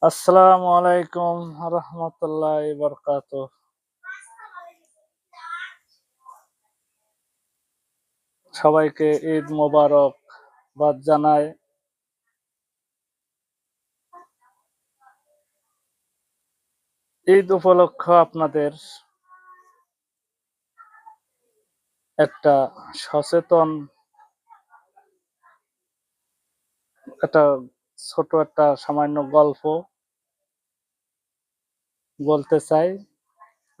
আসসালামু আলাইকুম রহমতুল্লাহি বারাকাতুহ। সবাইকে ঈদ মোবারক বাদ জানাই। ঈদ উপলক্ষে আপনাদের একটা সচেতন একটা ছোট একটা সামান্য গল্প বলতে চাই।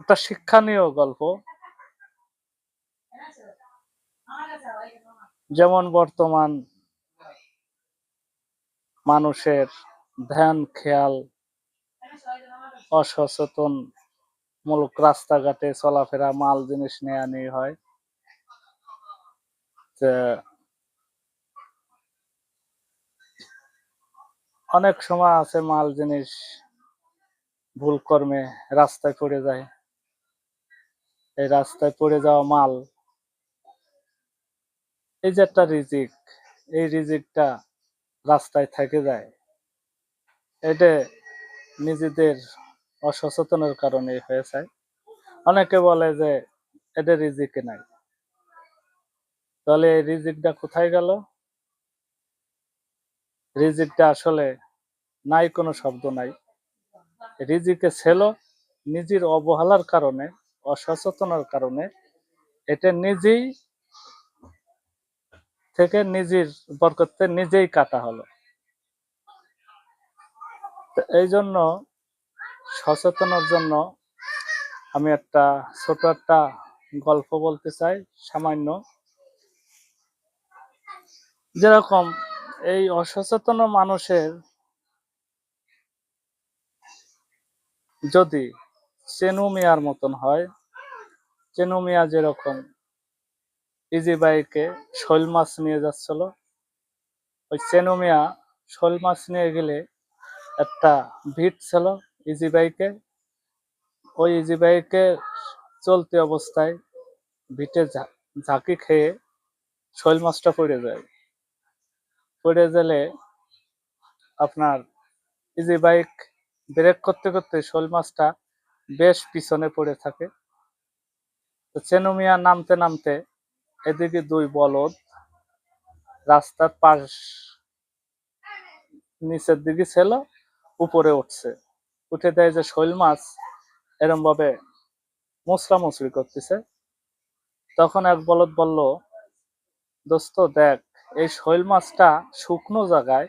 একটা শিক্ষণীয় গল্প। যেমন বর্তমান মানুষের ধ্যান খেয়াল অসচেতন মূলক রাস্তাঘাটে চলাফেরা মাল জিনিস নেয়া নেই হয় যে অনেক সময় আছে মাল জিনিস ভুল কর্মে রাস্তায় পড়ে যায়। এই রাস্তায় পড়ে যাওয়া মাল, এই যে একটা রিজিক, এই রিজিকটা রাস্তায় থেকে যায়। এটা নিজেদের অসচেতনের কারণে হয়েছে। অনেকে বলে যে এটা রিজিকে নাই। তাহলে এই রিজিকটা কোথায় গেল? রিজিকটা আসলে নাই, কোনো শব্দ নাই। রিজিকে ছিল নিজের অবহেলার কারণে, অসচেতনার কারণে এটা নিজেই থেকে নিজের বরকতে নিজেই কাটা হলো। এই জন্য সচেতনের জন্য আমি একটা ছোট একটা গল্প বলতে চাই সামান্য। যেরকম এই অসচেতন মানুষের যদি চেনু মিয়ার মতন হয়, চেনু মিয়া যেরকম ইজি বাইকে শোল মাছ নিয়ে যাচ্ছিল, ওই চেনু মিয়া শোল মাছ নিয়ে গেলে একটা ভিট ছিল ইজি বাইকে। ওই ইজি বাইকে চলতি অবস্থায় ভিটে ঝাঁকি খেয়ে শোল মাছটা পড়ে যায়। পড়ে গেলে আপনার ইজি বাইক ব্রেক করতে করতে শোল মাছটা বেশ পিছনে পড়ে থাকে। তো চেনু মিয়া নামতে নামতে এদিকে দুই বলদ রাস্তার পাশ নিচের দিকে ছিল, উপরে উঠছে। উঠে দেয় যে শোল মাছ এরম ভাবে মুচড়া মুচড়ি করতেছে। তখন এক বলদ বলল, দোস্ত দেখ, এই শোল মাছটা শুকনো জায়গায়